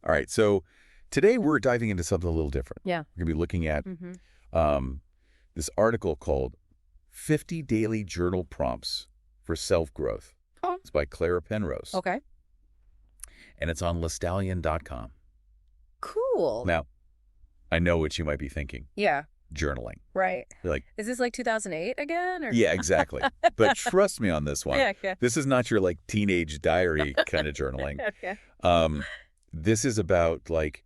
All right. So today we're diving into something a little different. Yeah. We're going to be looking at Mm-hmm. this article called 50 Daily Journal Prompts for Self-Growth. Oh. It's by Clara Penrose. Okay. And it's on lestallion.com. Cool. Now, I know what you might be thinking. Yeah. Journaling. Right. You're like, Is this like 2008 again? Or? yeah, exactly. But trust me on this one. Yeah, okay. This is not your like teenage diary kind of journaling. Okay. This is about like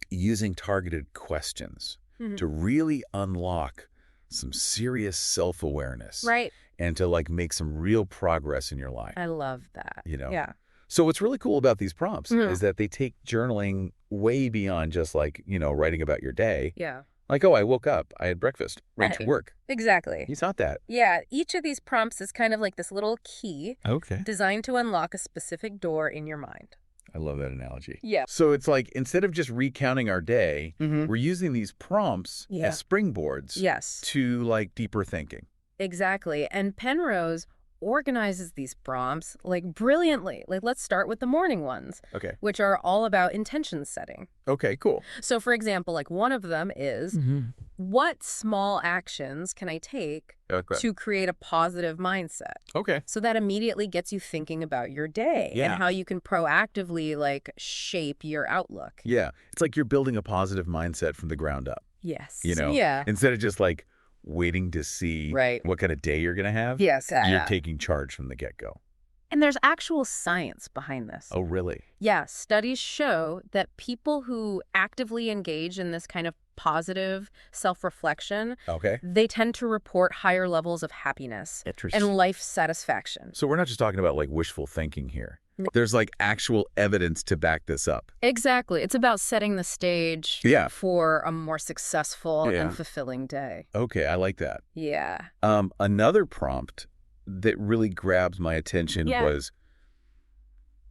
using targeted questions to really unlock some serious self-awareness. Right. And to like make some real progress in your life. I love that. You know? Yeah. So what's really cool about these prompts is that they take journaling way beyond just like, writing about your day. Yeah. Like, oh, I woke up, I had breakfast, right to work. Exactly. It's not that. Yeah. Each of these prompts is kind of like this little key Okay. designed to unlock a specific door in your mind. I love that analogy. Yeah. So it's like, instead of just recounting our day, we're using these prompts as springboards Yes. to like deeper thinking. Exactly. And Penrose organizes these prompts like brilliantly. Like, let's start with the morning ones, Okay. which are all about intention setting. Okay, cool. So, for example, like one of them is, what small actions can I take to create a positive mindset? Okay. So that immediately gets you thinking about your day and how you can proactively like shape your outlook. Yeah. It's like you're building a positive mindset from the ground up. Yes. Yeah. Instead of just like waiting to see what kind of day you're going to have. Yes. You're taking charge from the get-go. And there's actual science behind this. Oh, really? Yeah. Studies show that people who actively engage in this kind of positive self-reflection, they tend to report higher levels of happiness and life satisfaction. So we're not just talking about like wishful thinking here. There's like actual evidence to back this up. Exactly. It's about setting the stage for a more successful and fulfilling day. Okay, I like that. Yeah. Another prompt that really grabs my attention was,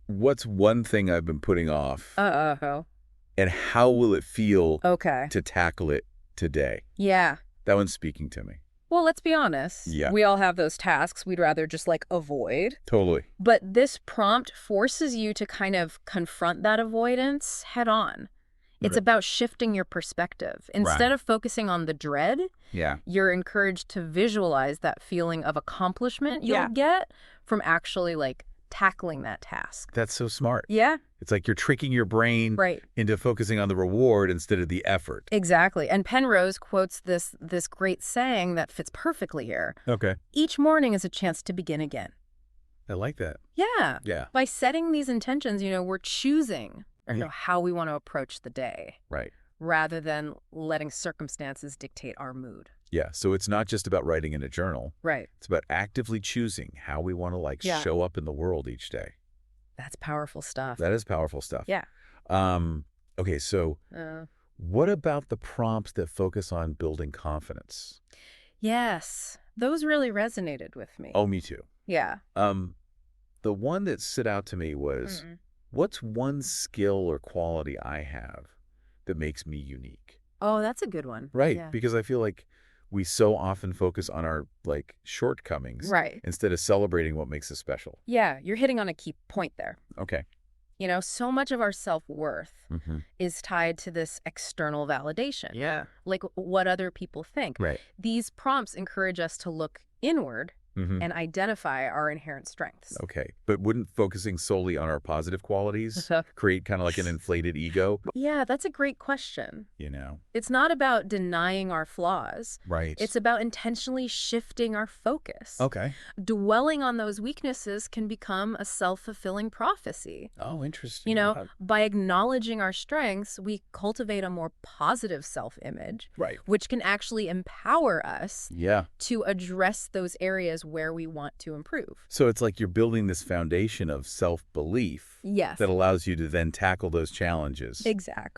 what's one thing I've been putting off? And how will it feel to tackle it today? Yeah. That one's speaking to me. Well, let's be honest. Yeah. We all have those tasks we'd rather just like avoid. Totally. But this prompt forces you to kind of confront that avoidance head on. It's about shifting your perspective. Instead of focusing on the dread, you're encouraged to visualize that feeling of accomplishment you'll get from actually like tackling that task. That's so smart. Yeah. It's like you're tricking your brain into focusing on the reward instead of the effort. Exactly. And Penrose quotes this great saying that fits perfectly here. Okay. Each morning is a chance to begin again. I like that. Yeah. Yeah. By setting these intentions, we're choosing how we want to approach the day. Right. Rather than letting circumstances dictate our mood. Yeah, so it's not just about writing in a journal. Right. It's about actively choosing how we want to show up in the world each day. That's powerful stuff. That is powerful stuff. Yeah. Okay, so what about the prompts that focus on building confidence? Yes, those really resonated with me. Oh, me too. Yeah. The one that stood out to me was, what's one skill or quality I have that makes me unique? Oh, that's a good one. Right, yeah. Because I feel like we so often focus on our like shortcomings instead of celebrating what makes us special. Yeah, you're hitting on a key point there. Okay. So much of our self-worth is tied to this external validation. Yeah. Like what other people think. Right. These prompts encourage us to look inward and identify our inherent strengths. Okay. But wouldn't focusing solely on our positive qualities create kind of like an inflated ego? Yeah, that's a great question. It's not about denying our flaws. Right. It's about intentionally shifting our focus. Okay. Dwelling on those weaknesses can become a self-fulfilling prophecy. Oh, interesting. By acknowledging our strengths, we cultivate a more positive self-image, which can actually empower us to address those areas where we want to improve. So it's like you're building this foundation of self-belief that allows you to then tackle those challenges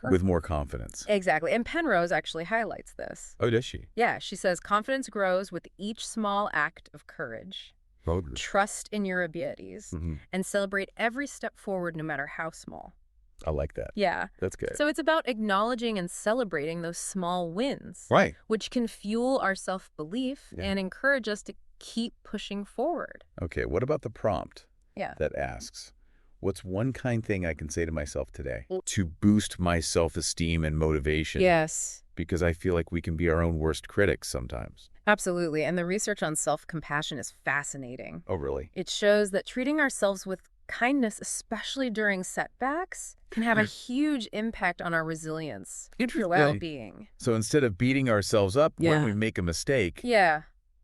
with more confidence. Exactly. And Penrose actually highlights this. Oh, does she? Yeah. She says, confidence grows with each small act of courage. Trust in your abilities and celebrate every step forward, no matter how small. I like that. Yeah. That's good. So it's about acknowledging and celebrating those small wins. Right. Which can fuel our self-belief and encourage us to keep pushing forward. Okay. What about the prompt that asks, What's one kind thing I can say to myself today to boost my self-esteem and motivation? Yes. Because I feel like we can be our own worst critics sometimes. Absolutely. And the research on self-compassion is fascinating. Oh, really? It shows that treating ourselves with kindness, especially during setbacks, can have a huge impact on our resilience, your well-being. So instead of beating ourselves up when we make a mistake,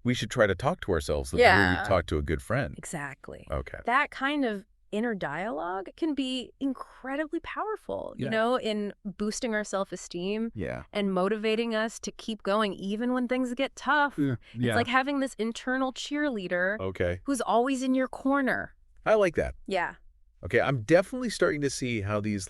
we should try to talk to ourselves the way we talk to a good friend. Exactly. Okay. That kind of inner dialogue can be incredibly powerful, you know, in boosting our self-esteem and motivating us to keep going even when things get tough. It's like having this internal cheerleader who's always in your corner. I like that. Yeah. Okay, I'm definitely starting to see how these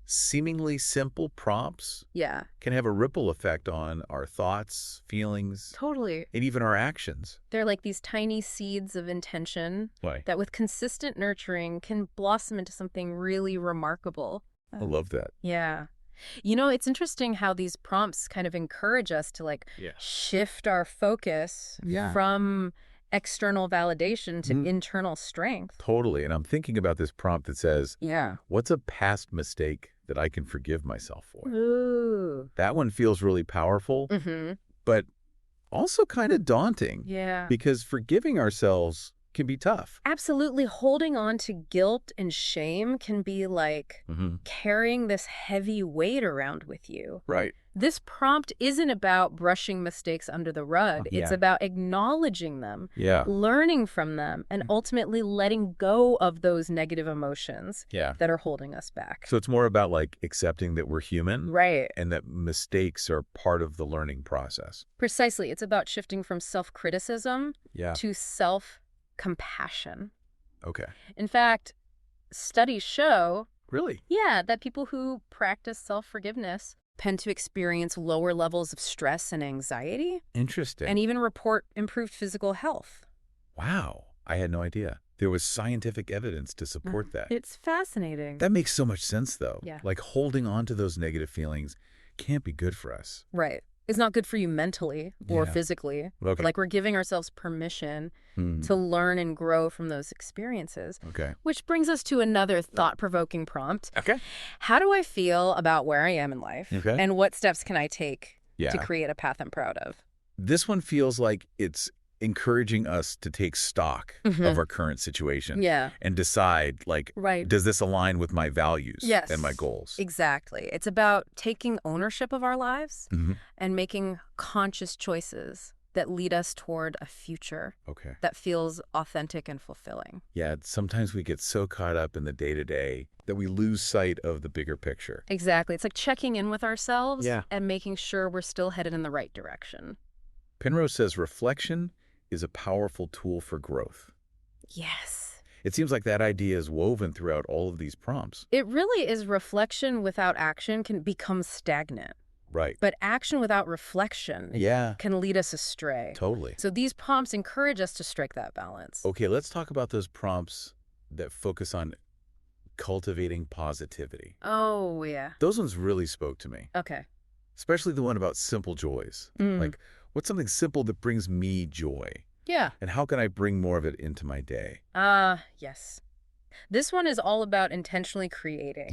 seemingly simple prompts can have a ripple effect on our thoughts, feelings, totally, and even our actions. They're like these tiny seeds of intention that with consistent nurturing can blossom into something really remarkable. I love that. Yeah. You know, it's interesting how these prompts kind of encourage us to shift our focus from external validation to internal strength. Totally. And I'm thinking about this prompt that says, what's a past mistake that I can forgive myself for? Ooh. That one feels really powerful, but also kind of daunting. Yeah. Because forgiving ourselves can be tough. Absolutely. Holding on to guilt and shame can be like carrying this heavy weight around with you. Right. This prompt isn't about brushing mistakes under the rug. It's about acknowledging them, learning from them, and ultimately letting go of those negative emotions that are holding us back. So it's more about accepting that we're human. Right. And that mistakes are part of the learning process. Precisely. It's about shifting from self-criticism to self-compassion. Okay. In fact, studies show that people who practice self-forgiveness tend to experience lower levels of stress and anxiety. Interesting. And even report improved physical health. Wow. I had no idea. There was scientific evidence to support that. It's fascinating. That makes so much sense, though. Yeah. Holding on to those negative feelings can't be good for us. Right. It's not good for you mentally or physically. Okay. We're giving ourselves permission to learn and grow from those experiences. Okay. Which brings us to another thought-provoking prompt. Okay. How do I feel about where I am in life? Okay. And what steps can I take to create a path I'm proud of? This one feels like it's encouraging us to take stock of our current situation and decide, does this align with my values and my goals? Exactly. It's about taking ownership of our lives and making conscious choices that lead us toward a future that feels authentic and fulfilling. Yeah, sometimes we get so caught up in the day-to-day that we lose sight of the bigger picture. Exactly. It's like checking in with ourselves and making sure we're still headed in the right direction. Penrose says reflection is a powerful tool for growth. Yes. It seems like that idea is woven throughout all of these prompts. It really is. Reflection without action can become stagnant. Right. But action without reflection can lead us astray. Totally. So these prompts encourage us to strike that balance. Okay, let's talk about those prompts that focus on cultivating positivity. Oh, yeah. Those ones really spoke to me. Okay. Especially the one about simple joys. What's something simple that brings me joy? Yeah. And how can I bring more of it into my day? Yes. This one is all about intentionally creating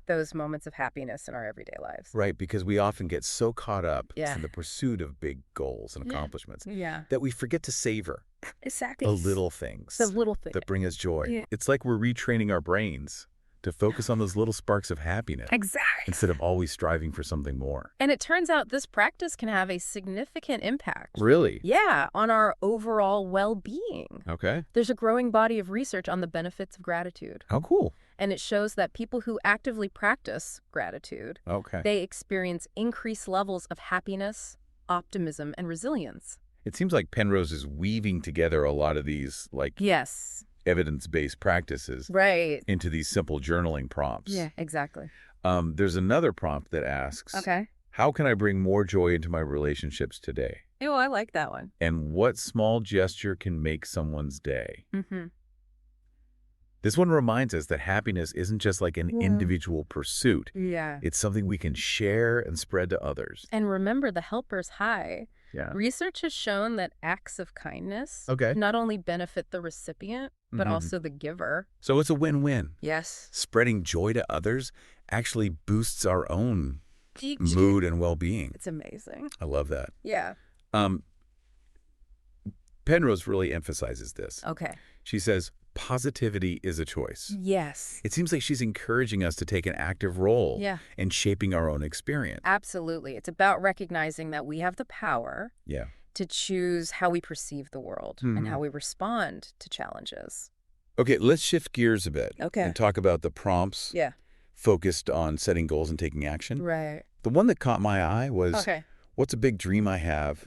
those moments of happiness in our everyday lives. Right, because we often get so caught up in the pursuit of big goals and accomplishments that we forget to savor the little things that bring us joy. Yeah. It's like we're retraining our brains to focus on those little sparks of happiness. Exactly. Instead of always striving for something more. And it turns out this practice can have a significant impact. Really? Yeah, on our overall well-being. Okay. There's a growing body of research on the benefits of gratitude. How cool. And it shows that people who actively practice gratitude, they experience increased levels of happiness, optimism, and resilience. It seems like Penrose is weaving together a lot of these, evidence-based practices into these simple journaling prompts. Yeah, exactly. There's another prompt that asks, how can I bring more joy into my relationships today? Oh, I like that one. And what small gesture can make someone's day? This one reminds us that happiness isn't just like an individual pursuit. Yeah. It's something we can share and spread to others. And remember the helper's high. Yeah. Research has shown that acts of kindness not only benefit the recipient, but also the giver. So it's a win-win. Yes. Spreading joy to others actually boosts our own mood and well-being. It's amazing. I love that. Yeah. Penrose really emphasizes this. Okay. She says, positivity is a choice. Yes. It seems like she's encouraging us to take an active role in shaping our own experience. Absolutely. It's about recognizing that we have the power to choose how we perceive the world and how we respond to challenges. Okay, let's shift gears a bit and talk about the prompts focused on setting goals and taking action. Right. The one that caught my eye was, what's a big dream I have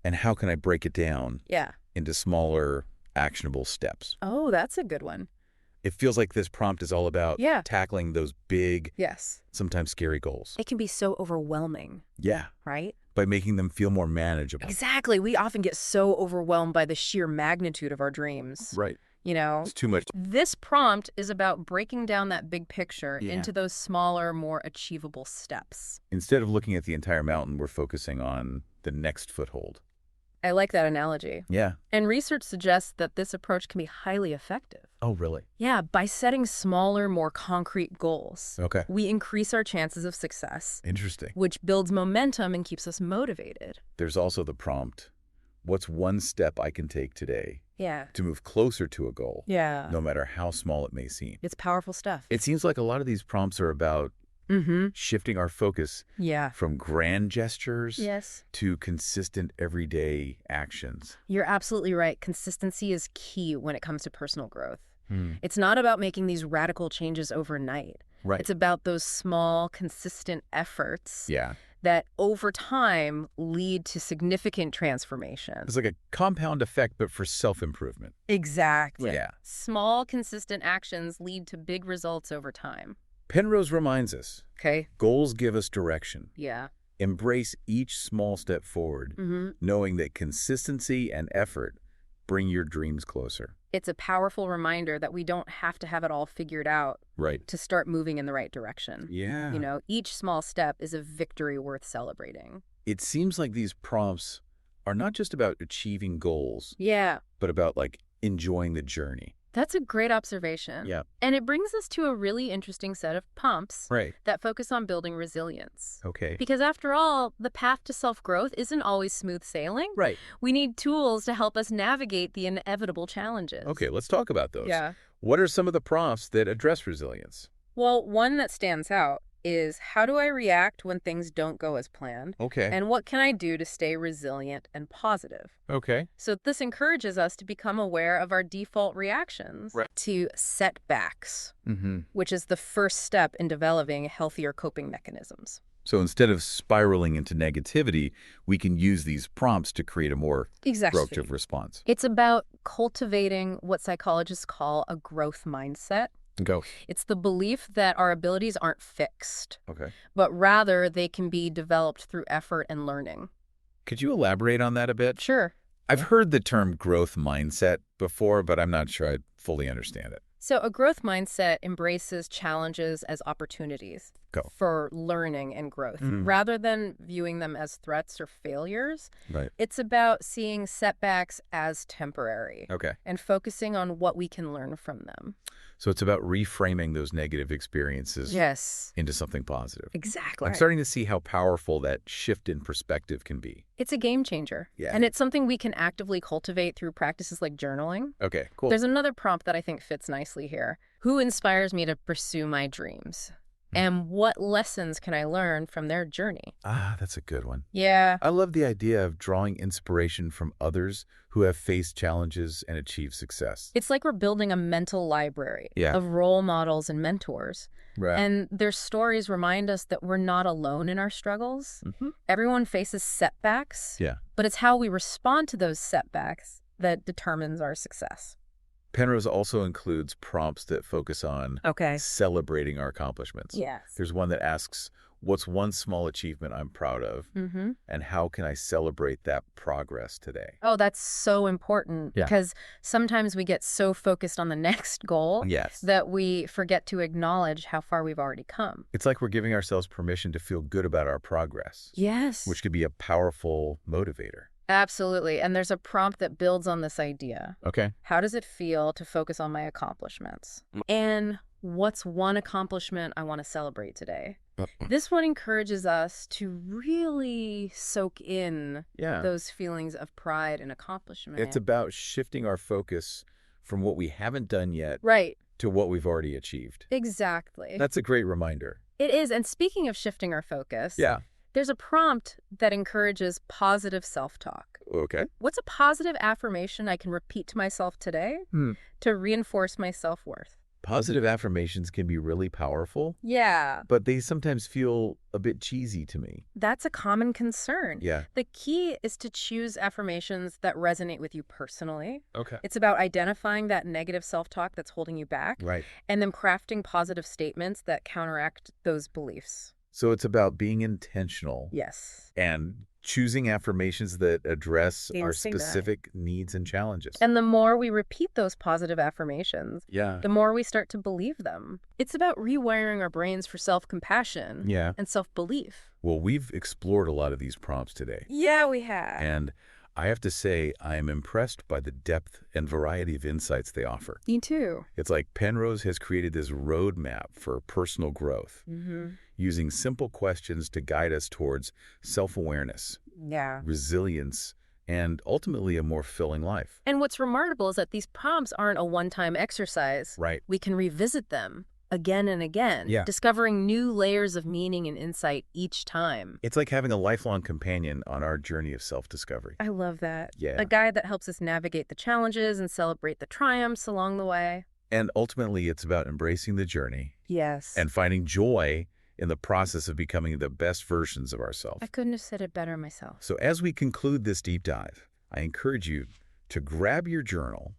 and how can I break it down into smaller, actionable steps? Oh, that's a good one. It feels like this prompt is all about tackling those big, sometimes scary goals. It can be so overwhelming. Yeah. Right? By making them feel more manageable. Exactly. We often get so overwhelmed by the sheer magnitude of our dreams. Right. You know, it's too much. This prompt is about breaking down that big picture into those smaller, more achievable steps. Instead of looking at the entire mountain, we're focusing on the next foothold. I like that analogy. Yeah. And research suggests that this approach can be highly effective. Oh, really? Yeah, by setting smaller, more concrete goals. Okay. We increase our chances of success. Interesting. Which builds momentum and keeps us motivated. There's also the prompt, what's one step I can take today to move closer to a goal, no matter how small it may seem? It's powerful stuff. It seems like a lot of these prompts are about shifting our focus from grand gestures to consistent everyday actions. You're absolutely right. Consistency is key when it comes to personal growth. It's not about making these radical changes overnight. Right. It's about those small, consistent efforts that over time lead to significant transformation. It's like a compound effect, but for self-improvement. Exactly. Yeah. Small, consistent actions lead to big results over time. Penrose reminds us, goals give us direction. Yeah. Embrace each small step forward, knowing that consistency and effort bring your dreams closer. It's a powerful reminder that we don't have to have it all figured out to start moving in the right direction. Yeah. You know, each small step is a victory worth celebrating. It seems like these prompts are not just about achieving goals, but about like enjoying the journey. That's a great observation. Yeah. And it brings us to a really interesting set of prompts that focus on building resilience. Okay. Because after all, the path to self-growth isn't always smooth sailing. Right. We need tools to help us navigate the inevitable challenges. Okay, let's talk about those. Yeah. What are some of the prompts that address resilience? Well, one that stands out is, how do I react when things don't go as planned? Okay. And what can I do to stay resilient and positive? Okay. So this encourages us to become aware of our default reactions to setbacks, which is the first step in developing healthier coping mechanisms. So instead of spiraling into negativity, we can use these prompts to create a more productive response. It's about cultivating what psychologists call a growth mindset. It's the belief that our abilities aren't fixed, but rather they can be developed through effort and learning. Could you elaborate on that a bit? Sure. I've heard the term growth mindset before, but I'm not sure I fully understand it. So a growth mindset embraces challenges as opportunities for learning and growth. Rather than viewing them as threats or failures, it's about seeing setbacks as temporary and focusing on what we can learn from them. So it's about reframing those negative experiences into something positive. Exactly. I'm starting to see how powerful that shift in perspective can be. It's a game changer. And it's something we can actively cultivate through practices like journaling. Okay, cool. There's another prompt that I think fits nicely here. Who inspires me to pursue my dreams? And what lessons can I learn from their journey? Ah, that's a good one. Yeah. I love the idea of drawing inspiration from others who have faced challenges and achieved success. It's like we're building a mental library of role models and mentors. And their stories remind us that we're not alone in our struggles. Everyone faces setbacks, but it's how we respond to those setbacks that determines our success. Penrose also includes prompts that focus on celebrating our accomplishments. There's one that asks, what's one small achievement I'm proud of? And how can I celebrate that progress today? Oh, that's so important because sometimes we get so focused on the next goal that we forget to acknowledge how far we've already come. It's like we're giving ourselves permission to feel good about our progress. Which could be a powerful motivator. Absolutely. And there's a prompt that builds on this idea. Okay. How does it feel to focus on my accomplishments? And what's one accomplishment I want to celebrate today? This one encourages us to really soak in those feelings of pride and accomplishment. It's about shifting our focus from what we haven't done yet to what we've already achieved. Exactly. That's a great reminder. It is. And speaking of shifting our focus, there's a prompt that encourages positive self-talk. Okay. What's a positive affirmation I can repeat to myself today to reinforce my self-worth? Positive affirmations can be really powerful. Yeah. But they sometimes feel a bit cheesy to me. That's a common concern. Yeah. The key is to choose affirmations that resonate with you personally. Okay. It's about identifying that negative self-talk that's holding you back. Right. And then crafting positive statements that counteract those beliefs. So it's about being intentional. Yes. And choosing affirmations that address our specific needs and challenges. And the more we repeat those positive affirmations, the more we start to believe them. It's about rewiring our brains for self-compassion and self-belief. Well, we've explored a lot of these prompts today. Yeah, we have. And I have to say, I am impressed by the depth and variety of insights they offer. Me too. It's like Penrose has created this roadmap for personal growth, using simple questions to guide us towards self-awareness, resilience, and ultimately a more fulfilling life. And what's remarkable is that these prompts aren't a one-time exercise. Right. We can revisit them again and again, discovering new layers of meaning and insight each time. It's like having a lifelong companion on our journey of self-discovery. I love that. Yeah. A guide that helps us navigate the challenges and celebrate the triumphs along the way. And ultimately, it's about embracing the journey. Yes. And finding joy in the process of becoming the best versions of ourselves. I couldn't have said it better myself. So as we conclude this deep dive, I encourage you to grab your journal,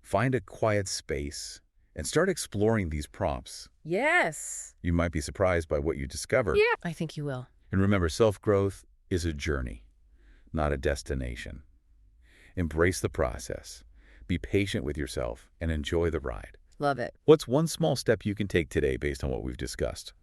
find a quiet space, and start exploring these prompts. Yes. You might be surprised by what you discover. Yeah, I think you will. And remember, self-growth is a journey, not a destination. Embrace the process. Be patient with yourself and enjoy the ride. Love it. What's one small step you can take today based on what we've discussed?